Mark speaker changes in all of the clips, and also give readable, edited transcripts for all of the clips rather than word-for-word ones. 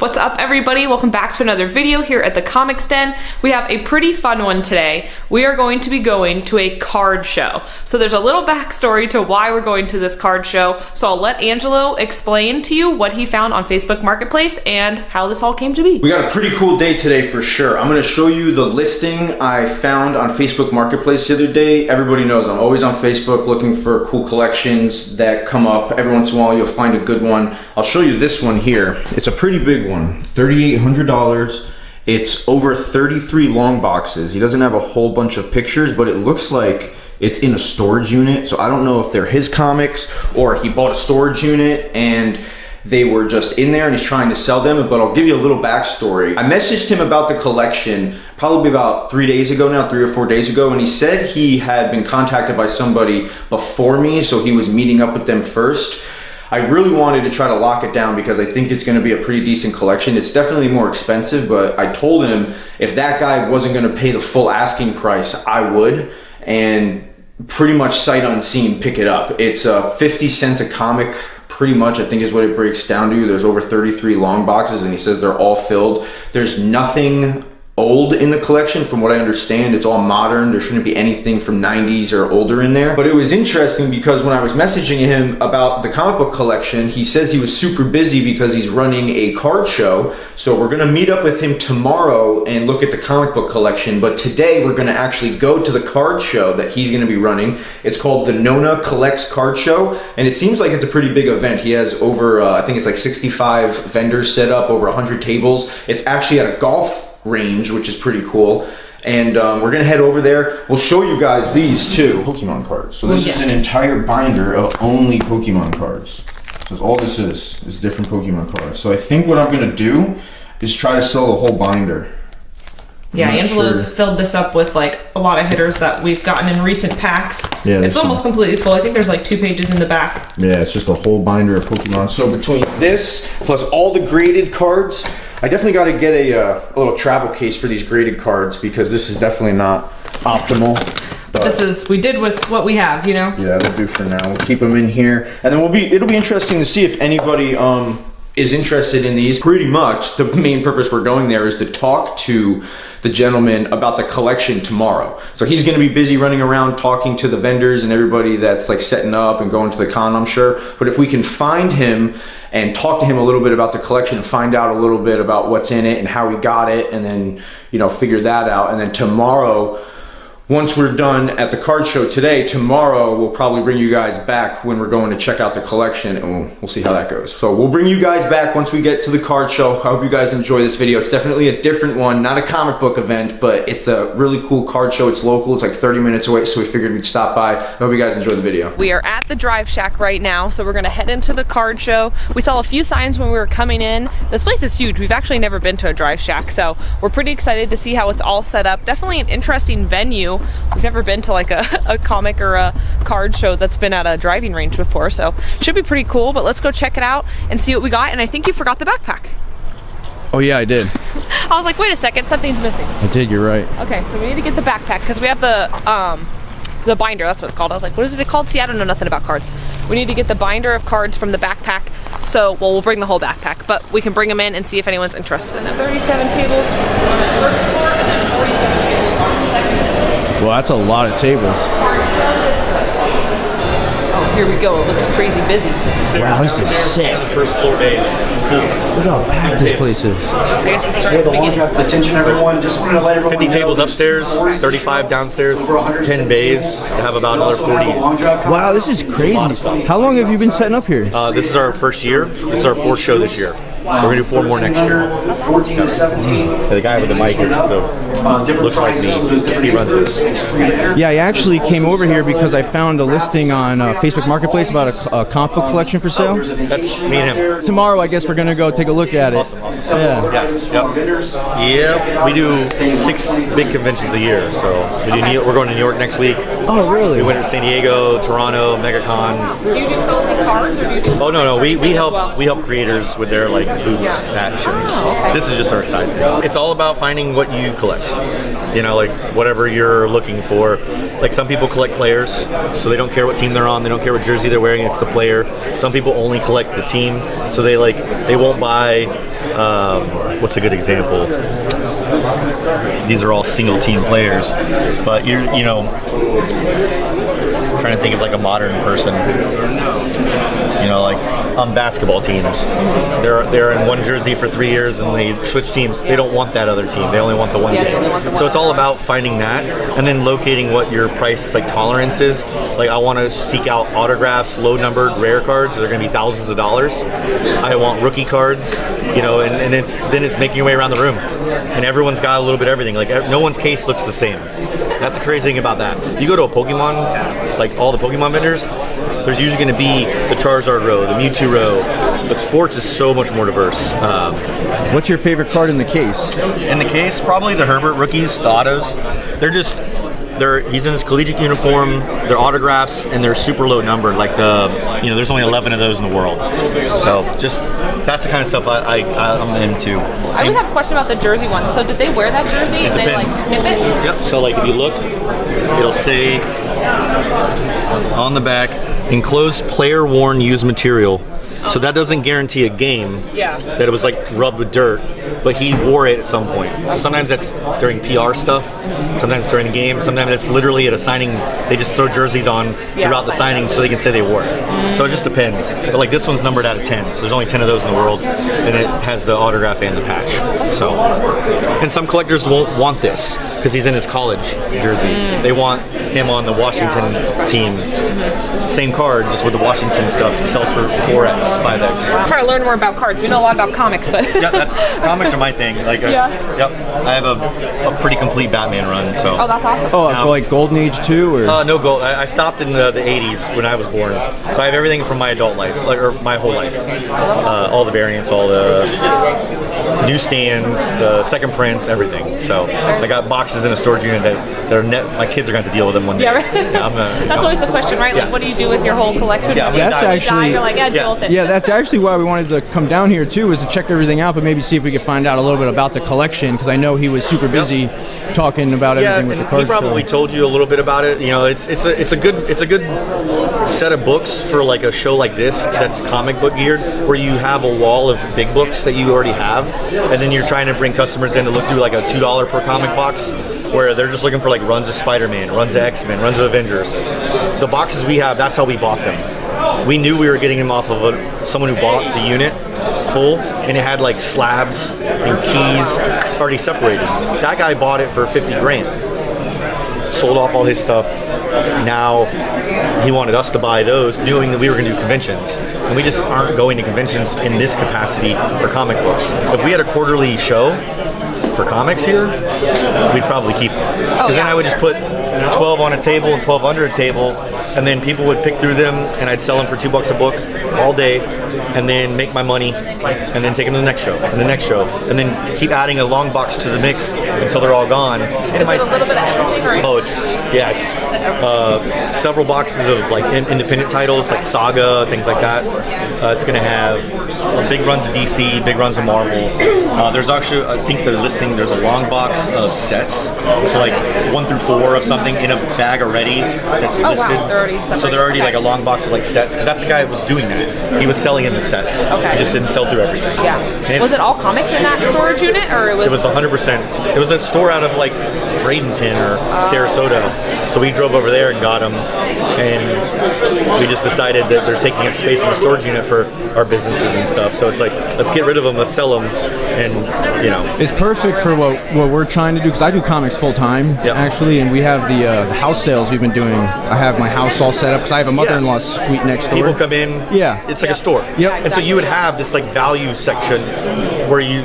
Speaker 1: What's up, everybody? Welcome back to another video here at the Comics Den. We have a pretty fun one today. We are going to be going to a card show. So there's a little backstory to why we're going to this card show. So I'll let Angelo explain to you what he found on Facebook Marketplace and how this all came to be.
Speaker 2: We got a pretty cool day today for sure. I'm going to show you the listing I found on Facebook Marketplace the other day. Everybody knows I'm always on Facebook looking for cool collections that come up. Every once in a while you'll find a good one. I'll show you this one here. It's a pretty big one, $3,800. It's over 33 long boxes. He doesn't have a whole bunch of pictures, but it looks like it's in a storage unit. So I don't know if they're his comics or he bought a storage unit and they were just in there and he's trying to sell them, but I'll give you a little backstory. I messaged him about the collection probably about 3 days ago now, 3 or 4 days ago, and he said he had been contacted by somebody before me, so he was meeting up with them first. I really wanted to try to lock it down because I think it's going to be a pretty decent collection. It's definitely more expensive, but I told him if that guy wasn't going to pay the full asking price, I would, and pretty much sight unseen pick it up. It's 50 cents a comic, pretty much, I think is what it breaks down to. There's over 33 long boxes and he says they're all filled. There's nothing old in the collection from what I understand. It's all modern. There shouldn't be anything from 90s or older in there. But it was interesting because when I was messaging him about the comic book collection, he says he was super busy because he's running a card show. So we're gonna meet up with him tomorrow and look at the comic book collection. But today we're gonna actually go to the card show that he's gonna be running. It's called the Nona Collects Card Show. And it seems like it's a pretty big event. He has over, I think it's like 65 vendors set up, over 100 tables. It's actually at a golf range, which is pretty cool, and we're gonna head over there. We'll show you guys these two Pokemon cards. So this is an entire binder of only Pokemon cards. So all this is different Pokemon cards. So I think what I'm gonna do is try to sell the whole binder.
Speaker 1: Yeah, Angelo's filled this up with like a lot of hitters that we've gotten in recent packs. Yeah, it's almost completely full. I think there's like 2 pages in the back.
Speaker 2: Yeah, it's just a whole binder of Pokemon. So between this plus all the graded cards, I definitely got to get a little travel case for these graded cards because this is definitely not optimal.
Speaker 1: But this is, we did with what we have, you know? Yeah,
Speaker 2: that'll do for now. We'll keep them in here. And then it'll be interesting to see if anybody is interested in these. Pretty much the main purpose we're going there is to talk to the gentleman about the collection tomorrow. So he's gonna be busy running around talking to the vendors and everybody that's like setting up and going to the con, I'm sure. But if we can find him and talk to him a little bit about the collection and find out a little bit about what's in it and how he got it, and then, you know, figure that out. And then tomorrow, once we're done at the card show today, tomorrow we'll probably bring you guys back when we're going to check out the collection, and we'll see how that goes. So we'll bring you guys back once we get to the card show. I hope you guys enjoy this video. It's definitely a different one, not a comic book event, but it's a really cool card show. It's local, it's like 30 minutes away, so we figured we'd stop by. I hope you guys enjoy the video.
Speaker 1: We are at the Drive Shack right now, so we're gonna head into the card show. We saw a few signs when we were coming in. This place is huge. We've actually never been to a Drive Shack, so we're pretty excited to see how it's all set up. Definitely an interesting venue. We've never been to like a comic or a card show that's been at a driving range before, so should be pretty cool. But let's go check it out and see what we got. And I think you forgot the backpack.
Speaker 3: Oh yeah, I did.
Speaker 1: I was like, wait a second, something's missing.
Speaker 3: I did, you're right.
Speaker 1: Okay, so we need to get the backpack because we have the binder, that's what it's called. I was like, what is it called? See, I don't know nothing about cards. We need to get the binder of cards from the backpack. So, well, we'll bring the whole backpack, but we can bring them in and see if anyone's interested in them. 37 tables on the first floor and then 47 tables on the second floor.
Speaker 3: Well, that's a lot of tables.
Speaker 1: Oh, here we go. It looks crazy busy.
Speaker 3: Wow, this is sick.
Speaker 4: The first 4 days.
Speaker 3: Look how packed this place is.
Speaker 1: I guess we start at the beginning.
Speaker 5: Attention everyone, just wanted to let everyone
Speaker 4: 50 tables upstairs, 35 downstairs, 10 bays. We have about another 40.
Speaker 3: Wow, this is crazy. How long have you been setting up here?
Speaker 4: This is our first year. This is our 4th show this year. So we're gonna do 4 more next year.
Speaker 5: 14 to 17.
Speaker 4: The guy with the mic is looks like me. He runs this.
Speaker 3: Yeah, I actually came over here because I found a listing on Facebook Marketplace about a comic book collection for sale.
Speaker 4: That's me and him.
Speaker 3: Tomorrow, I guess we're gonna go take a look at it.
Speaker 4: Awesome.
Speaker 3: Yeah.
Speaker 4: Yeah, we do 6 big conventions a year. So we're going to New York next week.
Speaker 3: Oh, really?
Speaker 4: We went to San Diego, Toronto, MegaCon.
Speaker 1: Do you do solely cards or do you do?
Speaker 4: Oh no, we help creators with their like booths at shows.
Speaker 1: okay.
Speaker 4: This is just our side thing. It's all about finding what you collect. You know, like whatever you're looking for. Like some people collect players, so they don't care what team they're on. They don't care what jersey they're wearing. It's the player. Some people only collect the team, so they won't buy. What's a good example? These are all single team players, but you're trying to think of like a modern person. You know, like on basketball teams, they're in one jersey for 3 years and they switch teams. They don't want that other team. They only want the one team. So it's all about finding that and then locating what your price tolerance is. Like I want to seek out autographs, low numbered, rare cards. They're going to be thousands of dollars. I want rookie cards. You know, and it's making your way around the room, and everyone's got a little bit of everything. Like no one's case looks the same. That's the crazy thing about that. You go to a Pokemon, like all the Pokemon vendors, there's usually going to be the Charizard row, the Mewtwo row, but sports is so much more diverse.
Speaker 3: What's your favorite card in the case?
Speaker 4: In the case, probably the Herbert rookies, the autos. He's in his collegiate uniform, they're autographs, and they're super low numbered. Like there's only 11 of those in the world. So that's the kind of stuff I'm into.
Speaker 1: I always have a question about the jersey one. So did they wear that jersey and they snip it?
Speaker 4: Yep. So if you look, it'll say on the back, enclosed player worn used material. So that doesn't guarantee a game that it was rubbed with dirt, but he wore it at some point. So sometimes that's during PR stuff, sometimes during the game, sometimes it's literally at a signing. They just throw jerseys on throughout the signing so they can say they wore it. So it just depends. But this one's numbered out of 10, so there's only 10 of those in the world, and it has the autograph and the patch. So, and some collectors won't want this because he's in his college jersey. They want him on the Washington team. Same card, just with the Washington stuff. It sells for 4x, 5x.
Speaker 1: I'm trying to learn more about cards. We know a lot about comics, but
Speaker 4: comics are my thing. Yep. I have a pretty complete Batman run. So.
Speaker 1: Oh, that's awesome.
Speaker 3: Oh, like Golden Age too, or?
Speaker 4: No gold. I stopped in the 80s when I was born. So I have everything from my adult life, or my whole life. All the variants, all the newsstands, the second prints, everything. So I got boxes in a storage unit that my kids are going to have to deal with them one day.
Speaker 1: Yeah, right. That's always the question, right? Like, what do you do with your whole collection?
Speaker 4: Yeah,
Speaker 1: When
Speaker 3: that's
Speaker 1: you
Speaker 3: actually
Speaker 1: die, you're like, deal with it.
Speaker 3: Yeah, that's actually why we wanted to come down here too, is to check everything out, but maybe see if we could find out a little bit about the collection, because I know he was super busy talking about everything with the cards.
Speaker 4: He probably told you a little bit about it. You know, it's a good set of books for a show like this that's comic book geared, where you have a wall of big books that you already have, and then you're trying to bring customers in to look through a $2 per comic box, where they're just looking for runs of Spider-Man, runs of X-Men, runs of Avengers. The boxes we have, that's how we bought them. We knew we were getting them off of someone who bought the unit full, and it had slabs and keys already separated. That guy bought it for 50 grand. Sold off all his stuff. Now he wanted us to buy those, knowing that we were going to do conventions, and we just aren't going to conventions in this capacity for comic books. If we had a quarterly show for comics here, we'd probably keep them, because then I would just put 12 on a table and 12 under a table, and then people would pick through them, and I'd sell them for $2 a book all day, and then make my money, and then take them to the next show, and the next show, and then keep adding a long box to the mix until they're all gone. And it might,
Speaker 1: a little bit of everything, right?
Speaker 4: Oh, it's several boxes of independent titles like Saga, things like that. It's going to have big runs of DC, big runs of Marvel. There's actually, I think they're listing, there's a long box of sets, so 1 through 4 of something in a bag already that's listed.
Speaker 1: Wow. They're already
Speaker 4: so they're already a long box of sets, because that's the guy that was doing that. He was selling in the sets.
Speaker 1: Okay.
Speaker 4: He just didn't sell through everything.
Speaker 1: Yeah. Was it all comics in that storage unit, or it was?
Speaker 4: It was 100%. It was a store out of Bradenton or Sarasota. So we drove over there and got them, and we just decided that they're taking up space in the storage unit for our businesses and stuff. So it's let's get rid of them, let's sell them, and
Speaker 3: it's perfect for what we're trying to do, because I do comics full time actually, and we have the house sales we've been doing. I have my house all set up because I have a mother-in-law's suite next door.
Speaker 4: People come in.
Speaker 3: Yeah,
Speaker 4: it's like a store.
Speaker 3: Yep.
Speaker 4: And so you would have this value section where you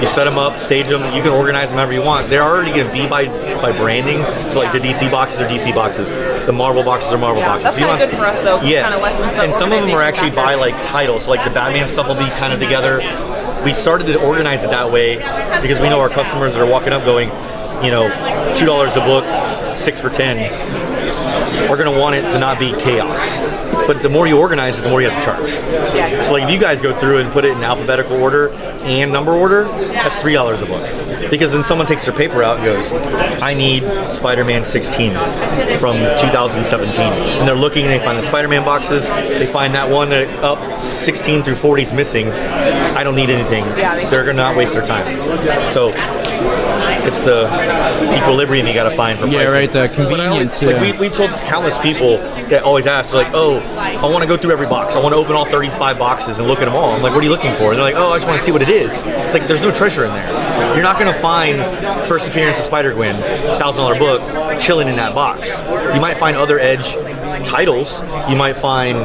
Speaker 4: set them up, stage them, you can organize them however you want. They're already going to be by branding. So the DC boxes are DC boxes, the Marvel boxes are Marvel boxes.
Speaker 1: That's kind of good for us though.
Speaker 4: Yeah.
Speaker 1: Kind of lessens the
Speaker 4: and some of them are actually by
Speaker 1: factor.
Speaker 4: titles. So the Batman stuff will be kind of together. We started to organize it that way because we know our customers that are walking up going, $2 a book, 6 for 10. are going to want it to not be chaos. But the more you organize it, the more you have to charge. So like if you guys go through and put it in alphabetical order and number order, that's $3 a book. Because then someone takes their paper out and goes, I need Spider-Man 16 from 2017. And they're looking and they find the Spider-Man boxes. They find that one that up 16 through 40 is missing. I don't need anything. They're going to not waste their time. So it's the equilibrium you got to find for pricing.
Speaker 3: Yeah, right, the convenience.
Speaker 4: We've told countless people that always ask, they're like, oh, I want to go through every box. I want to open all 35 boxes and look at them all. I'm like, what are you looking for? And they're like, oh, I just want to see what it is. It's like, there's no treasure in there. You're not going to find First Appearance of Spider-Gwen, $1,000 book, chilling in that box. You might find other Edge titles. You might find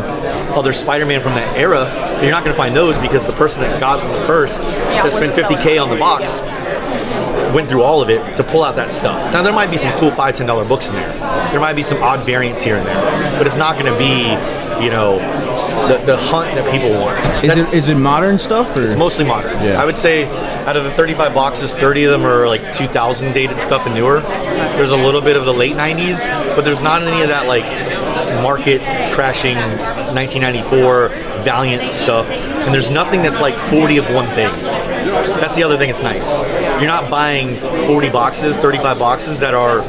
Speaker 4: other Spider-Man from that era, but you're not going to find those because the person that got them first, that spent $50K on the box, went through all of it to pull out that stuff. Now there might be some cool $5, $10 books in there. There might be some odd variants here and there, but it's not going to be, you know, the hunt that people want.
Speaker 3: Is it modern stuff? Or?
Speaker 4: It's mostly modern. Yeah. I would say out of the 35 boxes, 30 of them are like 2000 dated stuff and newer. There's a little bit of the late 90s, but there's not any of that like market crashing 1994 Valiant stuff. And there's nothing that's like 40 of one thing. That's the other thing that's nice. You're not buying 40 boxes, 35 boxes that are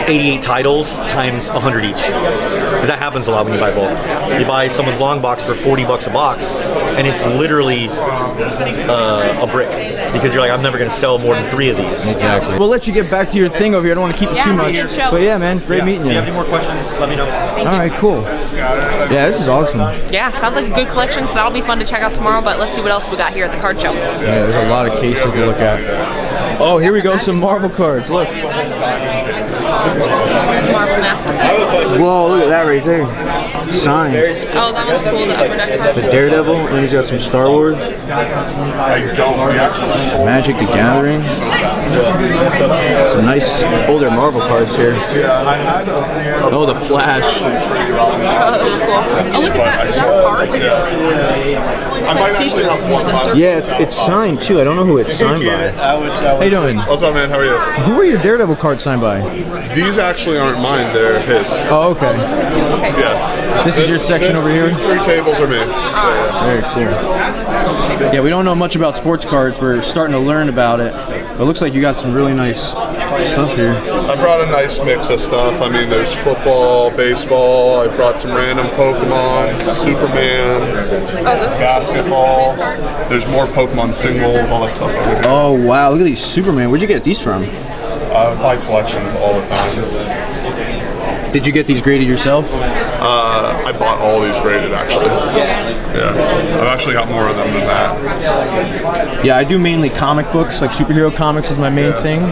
Speaker 4: 88 titles times 100 each. Because that happens a lot when you buy bulk. You buy someone's long box for $40 a box, and it's literally a brick. Because you're like, I'm never going to sell more than 3 of these.
Speaker 3: Exactly. We'll let you get back to your thing over here. I don't want to keep it too much. But yeah, man, great meeting you.
Speaker 4: If you have any more questions, let me know.
Speaker 3: All right, cool. Yeah, this is awesome.
Speaker 1: Yeah, sounds like a good collection, so that'll be fun to check out tomorrow, but let's see what else we got here at the card show.
Speaker 3: Yeah, there's a lot of cases to look at. Oh, here we go, some Marvel cards. Look.
Speaker 1: Marvel Masterpiece.
Speaker 3: Whoa, look at that right there. Signed.
Speaker 1: Oh, that one's cool, the upper deck.
Speaker 3: The Daredevil, and he's got some Star Wars. Magic the Gathering. Some nice older Marvel cards here. Oh, the Flash.
Speaker 1: Oh, that's cool. Oh, look at that. Is that a card? It's like see-through.
Speaker 3: Yeah, it's signed too. I don't know who it's signed by. How you doing?
Speaker 6: What's up, man? How are you?
Speaker 3: Who are your Daredevil cards signed by?
Speaker 6: These actually aren't mine. They're his.
Speaker 3: Oh, okay.
Speaker 6: Yes.
Speaker 3: This is your section over here?
Speaker 6: These 3 tables are me.
Speaker 3: Very cool. Yeah, we don't know much about sports cards. We're starting to learn about it. But it looks like you got some really nice stuff here.
Speaker 6: I brought a nice mix of stuff. I mean, there's football, baseball. I brought some random Pokemon, Superman, basketball. There's more Pokemon singles, all that stuff over here.
Speaker 3: Oh, wow. Look at these Superman. Where'd you get these from?
Speaker 6: I buy collections all the time.
Speaker 3: Did you get these graded yourself?
Speaker 6: I bought all these graded, actually. Yeah. I've actually got more of them than that.
Speaker 3: Yeah, I do mainly comic books. Like superhero comics is my main thing.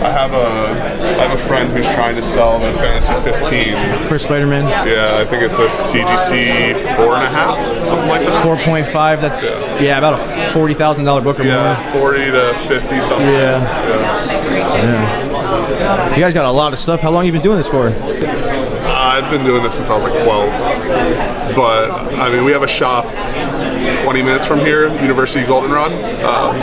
Speaker 6: I have a friend who's trying to sell the Fantasy 15
Speaker 3: for Spider-Man.
Speaker 6: Yeah, I think it's a CGC 4.5, something like that.
Speaker 3: 4.5. That's yeah, about a $40,000 book or more.
Speaker 6: Yeah, 40 to 50 something.
Speaker 3: Yeah. You guys got a lot of stuff. How long have you been doing this for?
Speaker 6: I've been doing this since I was like 12. But I mean, we have a shop 20 minutes from here, University Goldenrod.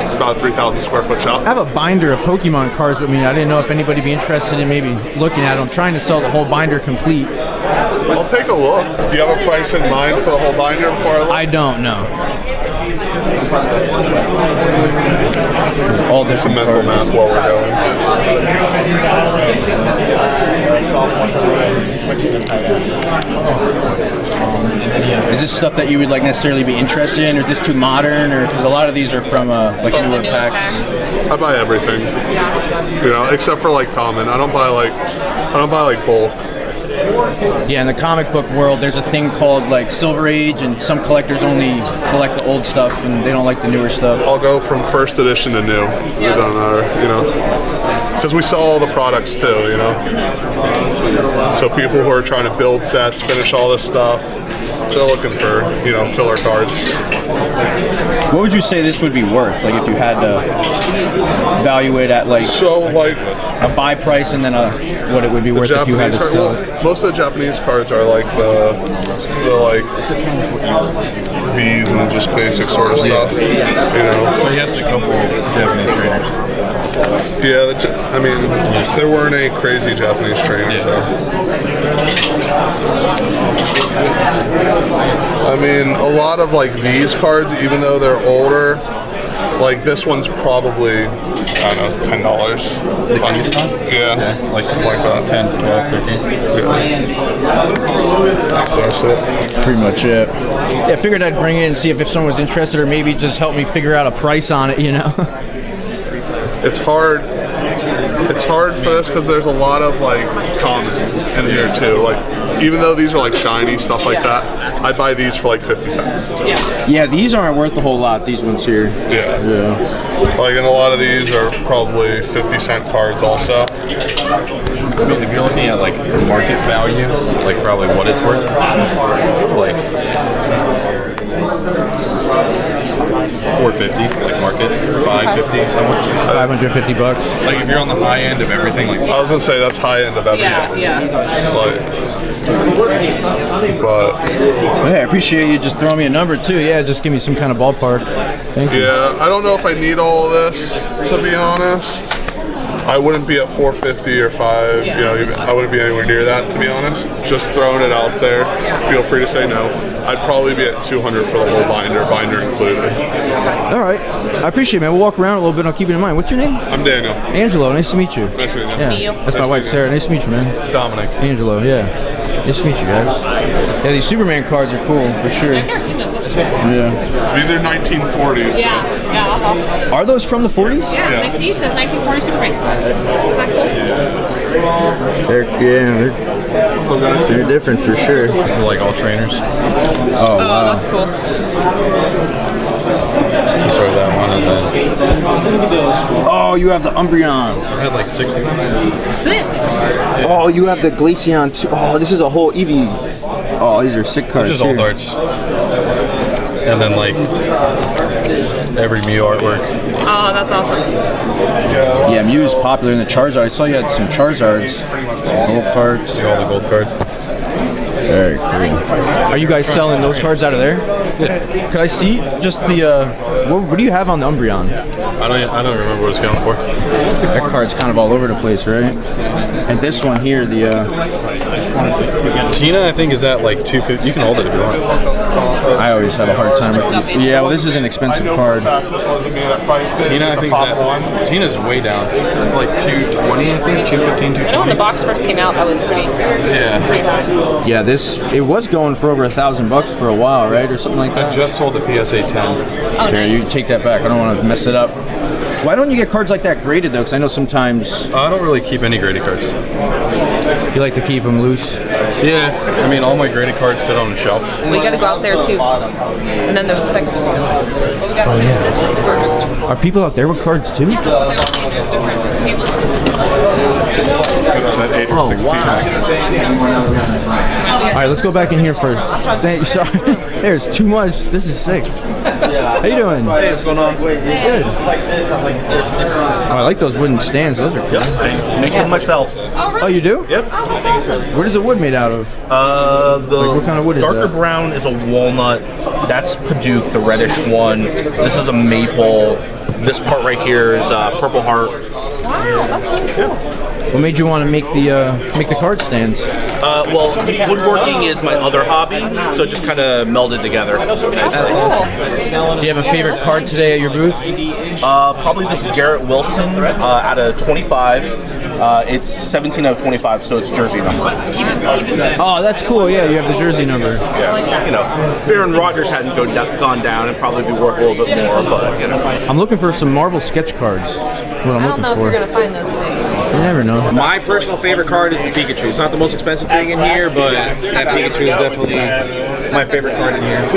Speaker 6: It's about a 3,000 square foot shop.
Speaker 3: I have a binder of Pokemon cards with me. I didn't know if anybody'd be interested in maybe looking at them. I'm trying to sell the whole binder complete.
Speaker 6: I'll take a look. Do you have a price in mind for the whole binder before I look?
Speaker 3: I don't know. All different
Speaker 6: some mental math while we're going.
Speaker 3: Is this stuff that you would like necessarily be interested in, or is this too modern, or because a lot of these are from like newer packs?
Speaker 6: I buy everything, you know, except for like common. I don't buy like bulk.
Speaker 3: Yeah, in the comic book world, there's a thing called like Silver Age, and some collectors only collect the old stuff, and they don't like the newer stuff.
Speaker 6: I'll go from first edition to new. It doesn't matter, you know, because we sell all the products too, you know. So people who are trying to build sets, finish all this stuff, they're looking for, you know, filler cards.
Speaker 3: What would you say this would be worth? Like if you had to evaluate at like a buy price and then what it would be worth if you had to sell it?
Speaker 6: Most of the Japanese cards are like the like V's and just basic sort of stuff. You know.
Speaker 7: But he has a couple Japanese traders.
Speaker 6: Yeah, I mean, there weren't any crazy Japanese trainers there. I mean, a lot of like these cards, even though they're older, like this one's probably, I don't know, $10. Yeah, like something like that.
Speaker 3: 10, 12, 13.
Speaker 6: So that's it.
Speaker 3: Pretty much it. Yeah, I figured I'd bring it and see if someone was interested, or maybe just help me figure out a price on it, you know?
Speaker 6: It's hard. It's hard for this because there's a lot of like common in here too. Like, even though these are like shiny stuff like that, I buy these for like 50 cents.
Speaker 3: Yeah, these aren't worth a whole lot, these ones here.
Speaker 6: Yeah.
Speaker 3: Yeah.
Speaker 6: Like, and a lot of these are probably 50-cent cards also.
Speaker 7: I mean, if you're looking at like market value, like probably what it's worth, like 450, like market, 550 somewhere.
Speaker 3: 550 bucks.
Speaker 7: Like if you're on the high end of everything, like
Speaker 6: I was gonna say that's high end of everything.
Speaker 1: Yeah.
Speaker 6: But
Speaker 3: Hey, I appreciate you just throwing me a number too. Yeah, just give me some kind of ballpark. Thank you.
Speaker 6: yeah, I don't know if I need all of this, to be honest. I wouldn't be at 450 or 5, you know, I wouldn't be anywhere near that, to be honest. Just throwing it out there. Feel free to say no. I'd probably be at 200 for the whole binder included.
Speaker 3: All right. I appreciate it, man. We'll walk around a little bit. I'll keep it in mind. What's your name?
Speaker 6: I'm Daniel.
Speaker 3: Angelo. Nice to meet you.
Speaker 6: Nice meeting you.
Speaker 3: Yeah. That's my wife, Sarah. Nice to meet you, man.
Speaker 7: Dominic.
Speaker 3: Angelo, yeah. Nice to meet you guys. Yeah, these Superman cards are cool, for sure.
Speaker 1: I've never seen those.
Speaker 3: Yeah.
Speaker 6: They're 1940s.
Speaker 1: Yeah, that's awesome.
Speaker 3: Are those from the 40s?
Speaker 1: Yeah, I see it says 1940 Superman. Isn't that cool?
Speaker 3: They're different for sure.
Speaker 7: This is like all trainers.
Speaker 3: Oh, wow.
Speaker 1: That's cool.
Speaker 7: Just sort of that one, and then
Speaker 3: Oh, you have the Umbreon.
Speaker 7: I had like 6 of them.
Speaker 1: 6.
Speaker 3: Oh, you have the Glaceon too. Oh, this is a whole Eevee. Oh, these are sick cards.
Speaker 7: Just all
Speaker 3: here.
Speaker 7: darts. And then like every Mew artwork.
Speaker 1: Oh, that's awesome.
Speaker 3: Yeah, Mew is popular in the Charizard. I saw you had some Charizards, some gold cards.
Speaker 7: All the gold cards.
Speaker 3: Very cool. Are you guys selling those cards out of there? Yeah. Could I see just the what do you have on the Umbreon?
Speaker 7: I don't remember what it's going for.
Speaker 3: That card's kind of all over the place, right? And this one here, the
Speaker 7: Tina, I think, is at like 250. You can hold it if you want.
Speaker 3: I always have a hard time with this. Yeah, well, this is an expensive card.
Speaker 7: Tina, I think, is at Tina's way down. It's like 220, I think. 215, 220.
Speaker 1: You know, when the box first came out, that was pretty high.
Speaker 3: Yeah, it was going for over $1,000 for a while, right, or something like
Speaker 7: I
Speaker 3: that.
Speaker 7: just sold the PSA 10.
Speaker 1: Oh,
Speaker 3: Here, you
Speaker 1: nice.
Speaker 3: take that back. I don't want to mess it up. Why don't you get cards like that graded though? Because I know sometimes
Speaker 7: I don't really keep any graded cards.
Speaker 3: you like to keep them loose.
Speaker 7: Yeah, I mean, all my graded cards sit on the shelf.
Speaker 1: We gotta go out there too. And then there's a second floor. But we gotta finish this one first.
Speaker 3: Are people out there with cards too?
Speaker 1: There's different tables.
Speaker 3: Oh, wow. All right, let's go back in here first. Thank you. Sorry. There's too much. This is sick. How you doing?
Speaker 5: Hey, what's going on? Wait,
Speaker 3: Good.
Speaker 5: like this, I'm like, there's sticker on it.
Speaker 3: Oh, I like those wooden stands. Those are cool.
Speaker 4: I make them myself.
Speaker 1: Oh, really?
Speaker 3: Oh, you do?
Speaker 4: Yep.
Speaker 1: Oh, that's awesome.
Speaker 3: What is the wood made out of?
Speaker 4: The
Speaker 3: Like, what kind of wood is
Speaker 8: darker
Speaker 3: that?
Speaker 8: brown is a walnut. That's Paduke, the reddish one. This is a maple. This part right here is Purple Heart.
Speaker 1: Wow, that's really cool.
Speaker 3: What made you want to make the card stands?
Speaker 8: Well, woodworking is my other hobby, so it just kind of melded together nicely.
Speaker 3: Do you have a favorite card today at your booth?
Speaker 8: Probably this Garrett Wilson out of 25. It's 17 out of 25, so it's jersey number.
Speaker 3: Oh, that's cool. Yeah, you have the jersey number.
Speaker 8: You know, if Aaron Rodgers hadn't gone down, it'd probably be worth a little bit more, but you know.
Speaker 3: I'm looking for some Marvel sketch cards. What I'm
Speaker 1: I
Speaker 3: looking
Speaker 1: don't know if
Speaker 3: for.
Speaker 1: you're gonna find those things.
Speaker 3: You never know.
Speaker 9: My personal favorite card is the Pikachu. It's not the most expensive thing in here, but that Pikachu is definitely my favorite card in here.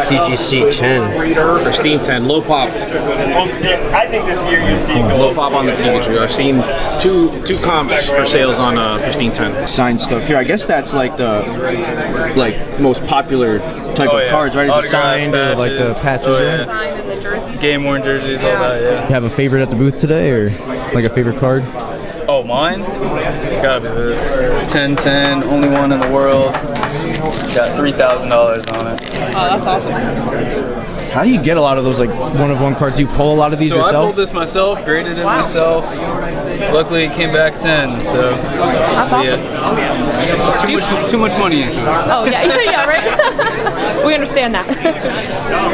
Speaker 10: TGC 10.
Speaker 9: Pristine 10. Low pop.
Speaker 11: I think this year you're seeing
Speaker 9: Low pop on the Pikachu. I've seen two comps for sales on Pristine 10.
Speaker 3: Signed stuff here. I guess that's like the most popular type of cards, right? Is it signed or like the patches? Right?
Speaker 1: Signed in the jerseys.
Speaker 11: game worn jerseys, all that, yeah.
Speaker 3: You have a favorite at the booth today, or like a favorite card?
Speaker 11: Oh, mine? It's gotta be this. 1010, only one in the world. Got $3,000 on it.
Speaker 1: Oh, that's awesome.
Speaker 3: How do you get a lot of those like one-of-one cards? Do you pull a lot of these
Speaker 11: So I
Speaker 3: yourself?
Speaker 11: pulled this myself, graded it myself. Luckily, it came back 10. So yeah, too much money into it.
Speaker 1: Oh yeah, yeah, right. We understand that.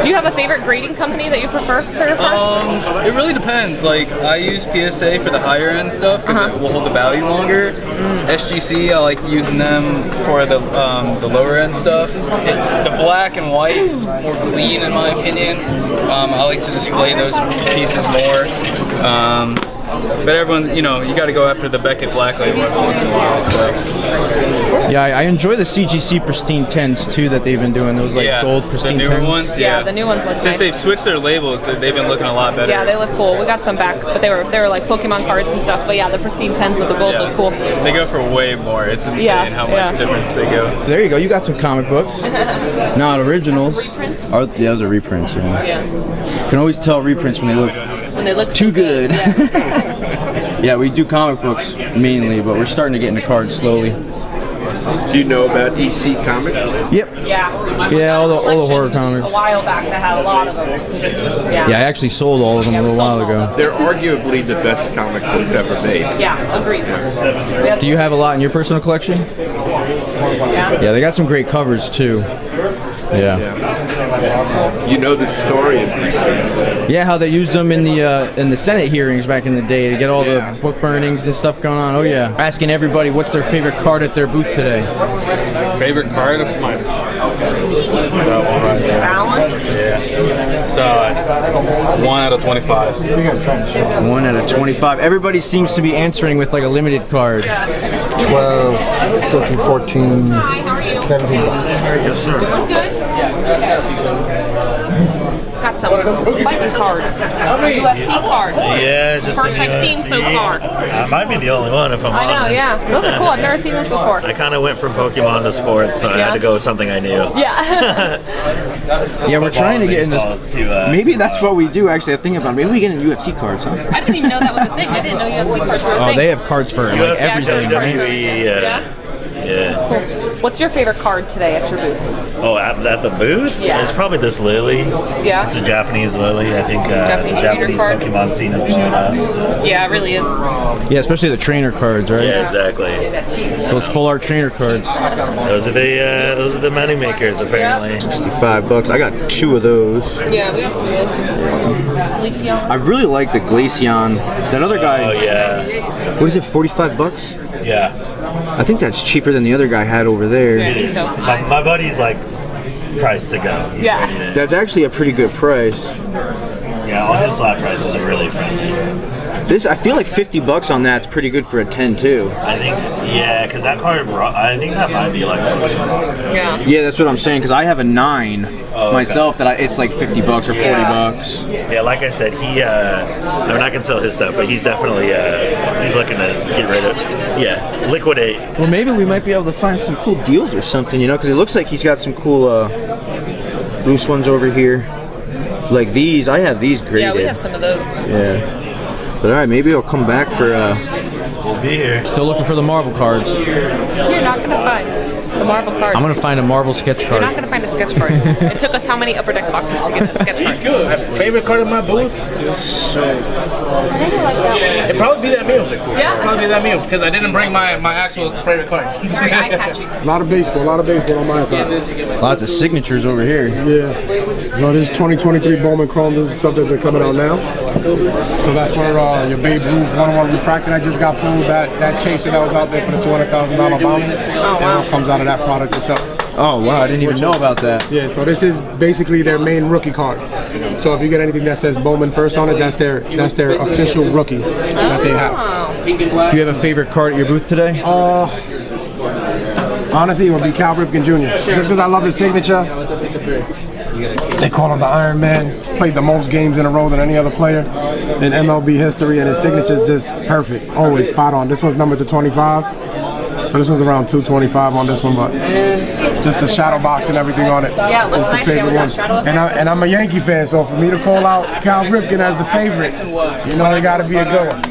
Speaker 1: Do you have a favorite grading company that you prefer for your cards?
Speaker 11: It really depends. Like I use PSA for the higher end stuff because it will hold the value longer. SGC, I like using them for the lower end stuff. The black and white is more clean in my opinion. I like to display those pieces more. But everyone, you know, you got to go after the Beckett Black Label every once in a while. So.
Speaker 3: Yeah, I enjoy the CGC Pristine 10s too that they've been doing. Those like gold Pristine 10s.
Speaker 11: The newer ones,
Speaker 1: yeah. The new ones look
Speaker 11: Since
Speaker 1: nice.
Speaker 11: they've switched their labels, they've been looking a lot better.
Speaker 1: Yeah, they look cool. We got some back, but they were like Pokemon cards and stuff. But yeah, the Pristine 10s with the gold look cool.
Speaker 11: They go for way more. It's insane how much difference they go.
Speaker 3: There you go. You got some comic books. Not originals. Yeah, those are reprints. Yeah. You can always tell reprints when they look too good. Yeah, we do comic books mainly, but we're starting to get into cards slowly.
Speaker 12: Do you know about EC Comics?
Speaker 3: Yep.
Speaker 1: Yeah.
Speaker 3: Yeah, all the horror comics.
Speaker 1: A while back that had a lot of them.
Speaker 3: Yeah, I actually sold all of them a little while ago.
Speaker 12: They're arguably the best comic books ever made.
Speaker 1: Yeah, agreed.
Speaker 3: Do you have a lot in your personal collection?
Speaker 1: Yeah.
Speaker 3: Yeah, they got some great covers too. Yeah.
Speaker 12: You know the story of EC.
Speaker 3: Yeah, how they used them in the Senate hearings back in the day to get all the book burnings and stuff going on. Oh yeah. Asking everybody what's their favorite card at their booth today.
Speaker 7: Favorite card of mine. Yeah. So 1 out of 25.
Speaker 3: 1 out of 25. Everybody seems to be answering with like a limited card.
Speaker 13: 12, 13, 14, 17 bucks.
Speaker 3: Yes, sir.
Speaker 1: Doing good. Got some fighting cards, UFC cards.
Speaker 4: Yeah, just
Speaker 1: first I've seen so far.
Speaker 4: I might be the only one if I'm
Speaker 1: I know,
Speaker 4: honest.
Speaker 1: yeah. Those are cool. I've never seen those before.
Speaker 4: I kind of went from Pokemon to sports, so I had to go with something I knew.
Speaker 1: Yeah.
Speaker 3: Yeah, we're trying to get into. Maybe that's what we do. Actually, I think about it. Maybe we get into UFC cards, huh?
Speaker 1: I didn't even know that was a thing. I didn't know UFC cards were a thing.
Speaker 3: Oh, they have cards for like everything.
Speaker 4: WWE, yeah.
Speaker 1: What's your favorite card today at your booth?
Speaker 4: Oh, at the booth?
Speaker 1: Yeah.
Speaker 4: It's probably this Lily.
Speaker 1: Yeah.
Speaker 4: It's a Japanese Lily. I think the Japanese
Speaker 1: card.
Speaker 4: Pokemon scene is blowing up. So.
Speaker 1: Yeah, it really is.
Speaker 3: Yeah, especially the trainer cards, right?
Speaker 4: Yeah, exactly.
Speaker 3: Those full art trainer cards.
Speaker 4: Those are the money makers apparently.
Speaker 3: 65 bucks. I got 2 of those.
Speaker 1: Yeah, we got some of those. Leafeon.
Speaker 3: I really like the Glaceon. That other guy.
Speaker 4: Oh yeah.
Speaker 3: What is it? 45 bucks?
Speaker 4: Yeah.
Speaker 3: I think that's cheaper than the other guy had over there.
Speaker 1: Yeah, I think so.
Speaker 4: My buddy's like price to go.
Speaker 1: Yeah.
Speaker 3: That's actually a pretty good price.
Speaker 4: Yeah, all his slot prices are really friendly.
Speaker 3: This, I feel like 50 bucks on that's pretty good for a 10 too.
Speaker 4: I think, yeah, because that card, I think that might be like close to
Speaker 1: Yeah.
Speaker 3: Yeah, that's what I'm saying. Because I have a 9 myself that it's like 50 bucks or 40 bucks.
Speaker 4: Yeah, like I said, I mean, I can sell his stuff, but he's definitely he's looking to get rid of, liquidate.
Speaker 3: Well, maybe we might be able to find some cool deals or something, you know? Because it looks like he's got some cool loose ones over here, like these. I have these graded.
Speaker 1: Yeah, we have some of those.
Speaker 3: Yeah. But all right, maybe I'll come back for.
Speaker 4: We'll be here.
Speaker 3: Still looking for the Marvel cards.
Speaker 1: You're not gonna find the Marvel cards.
Speaker 3: I'm gonna find a Marvel sketch card.
Speaker 1: You're not gonna find a sketch card. It took us how many Upper Deck boxes to get a sketch card?
Speaker 9: My favorite card in my booth? It'd probably be that meal.
Speaker 1: Yeah.
Speaker 9: It'd probably be that meal because I didn't bring my actual favorite cards.
Speaker 1: Very eye-catchy.
Speaker 13: A lot of baseball on my side.
Speaker 3: Lots of signatures over here.
Speaker 13: Yeah. So this 2023 Bowman Chrome, this is stuff that's been coming out now. So that's where your Babe Ruth 101 refracted I just got pulled. That chaser that was out there for the $200,000 bomb. It all comes out of that product itself.
Speaker 3: Oh wow, I didn't even know about that.
Speaker 13: Yeah, so this is basically their main rookie card. So if you get anything that says Bowman first on it, that's their official rookie that they have.
Speaker 3: Do you have a favorite card at your booth today?
Speaker 13: Honestly, it would be Cal Ripken Jr. Just because I love his signature. They call him the Iron Man. Played the most games in a row than any other player in MLB history, and his signature is just perfect. Always spot on. This one's numbered to 25. So this one's around 225 on this one, but just the shadow box and everything on it.
Speaker 1: Yeah, it looks
Speaker 13: it's the
Speaker 1: nice.
Speaker 13: favorite
Speaker 1: Yeah,
Speaker 13: one.
Speaker 1: with that shadow effect.
Speaker 13: And I'm a Yankee fan, so for me to call out Cal Ripken as the favorite, you know, it got to be a good one.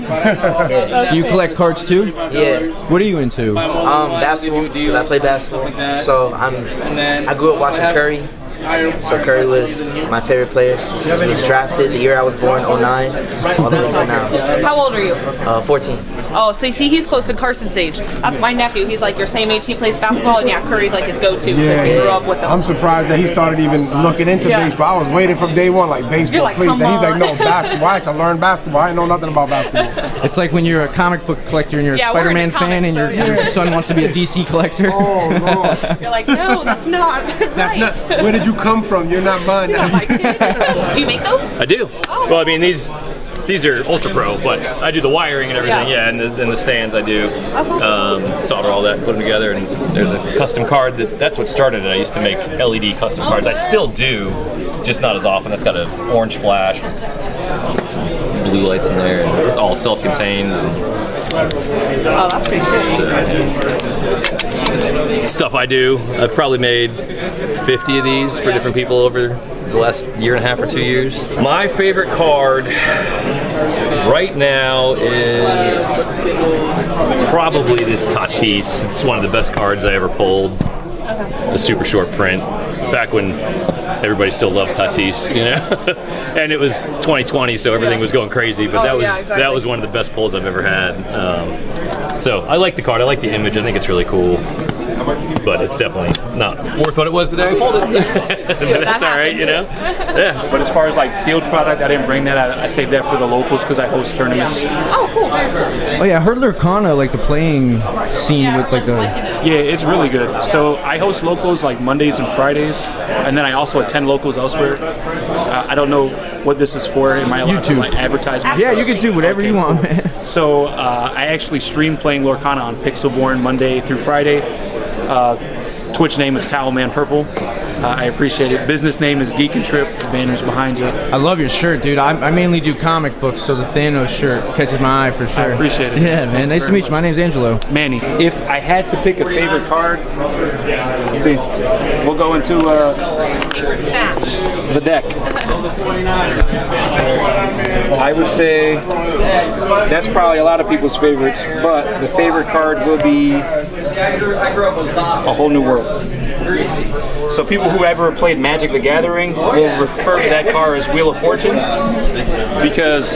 Speaker 3: Do you collect cards too?
Speaker 14: Yeah.
Speaker 3: What are you into?
Speaker 14: Basketball. I play basketball. So I grew up watching Curry.
Speaker 10: So Curry was my favorite player since he was drafted the year I was born, 09, all the way to now.
Speaker 1: How old are you?
Speaker 10: 14.
Speaker 1: Oh, so see, he's close to Carson's age. That's my nephew. He's like your same age. He plays basketball, and yeah, Curry's like his go-to because he grew up with him.
Speaker 13: I'm surprised that he started even looking into baseball. I was waiting from day one, like, baseball,
Speaker 1: like,
Speaker 13: please.
Speaker 1: come
Speaker 13: And he's like,
Speaker 1: on.
Speaker 13: no, basketball. I had to learn basketball. I didn't know nothing about basketball.
Speaker 3: It's like when you're a comic book collector and you're a Spider-Man fan and your son wants to be a DC collector.
Speaker 13: Oh, Lord.
Speaker 1: You're like, no, that's not.
Speaker 13: That's not. Where did you come from? You're not mine.
Speaker 1: You're not my kid. Do you make those?
Speaker 14: I do. Well, I mean, these are Ultra Pro, but I do the wiring and everything, and the stands I do. Solder all that, put them together, and there's a custom card that's what started it. I used to make LED custom cards. I still do, just not as often. That's got an orange flash, some blue lights in there, and it's all self-contained.
Speaker 1: Oh, that's pretty cool.
Speaker 14: Stuff I do. I've probably made 50 of these for different people over the last year and a half or 2 years. My favorite card right now is probably this Tatis. It's one of the best cards I ever pulled. The super short print. Back when everybody still loved Tatis, you know, and it was 2020, so everything was going crazy. But that was one of the best pulls I've ever had. So I like the card. I like the image. I think it's really cool. But it's definitely not worth what it was the day I pulled it. But that's all right, you know. Yeah.
Speaker 15: But as far as like sealed product, I didn't bring that. I saved that for the locals because I host tournaments.
Speaker 1: Oh, cool. Very cool.
Speaker 3: Oh yeah, I heard Lurkana, like the playing scene with like the.
Speaker 15: Yeah, it's really good. So I host locals like Mondays and Fridays, and then I also attend locals elsewhere. I don't know what this is for. Am I allowed to like advertise myself?
Speaker 3: Yeah, you can do whatever you want, man.
Speaker 15: So I actually stream playing Lorcana on Pixelborn Monday through Friday. Twitch name is Towelman Purple. I appreciate it. Business name is Geek and Trip. The banner's behind you.
Speaker 3: I love your shirt, dude. I mainly do comic books, so the Thanos shirt catches my eye for sure.
Speaker 15: I appreciate it.
Speaker 3: Yeah, man. Nice to meet you. My name's Angelo.
Speaker 15: Manny. If I had to pick a favorite card, let's see, we'll go into the deck. I would say that's probably a lot of people's favorites, but the favorite card will be A Whole New World. So people who ever played Magic the Gathering will refer to that card as Wheel of Fortune, because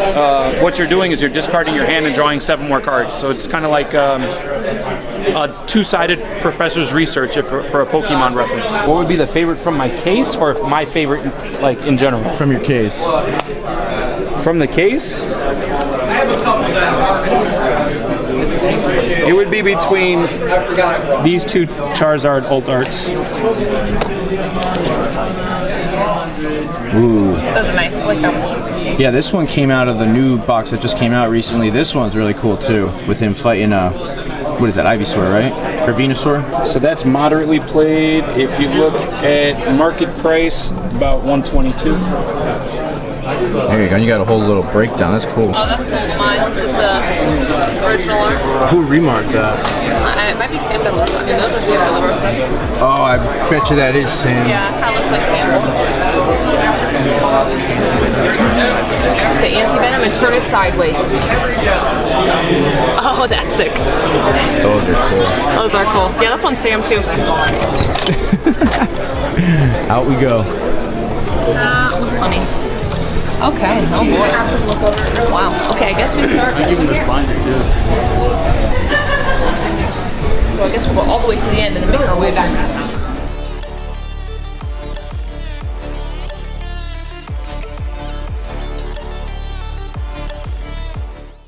Speaker 15: what you're doing is you're discarding your hand and drawing 7 more cards. So it's kind of like a two-sided professor's research for a Pokemon reference. What would be the favorite from my case, or my favorite like in general?
Speaker 3: From your case.
Speaker 15: From the case? It would be between these two Charizard Alt Arts.
Speaker 3: Ooh.
Speaker 1: Those are nice. I like that one.
Speaker 3: Yeah, this one came out of the new box that just came out recently. This one's really cool too, with him fighting what is that, Ivysaur, right? Or Venusaur?
Speaker 15: So that's moderately played. If you look at market price, about 122.
Speaker 3: There you go. You got a whole little breakdown. That's cool.
Speaker 1: Oh, that's cool. Mine was with the original art.
Speaker 3: Who remarked that?
Speaker 1: It might be Sam Developer. I mean, those are Sam Developer.
Speaker 3: Oh, I bet you that is Sam.
Speaker 1: Yeah, kind of looks like Sam. The anti-venom and turn it sideways. Oh, that's sick.
Speaker 3: Those are cool.
Speaker 1: Those are cool. Yeah, this one's Sam too.
Speaker 3: Out we go.
Speaker 1: That was funny. Okay, oh boy. Wow. Okay, I guess we start right here. So I guess we'll go all the way to the end and then make our way back.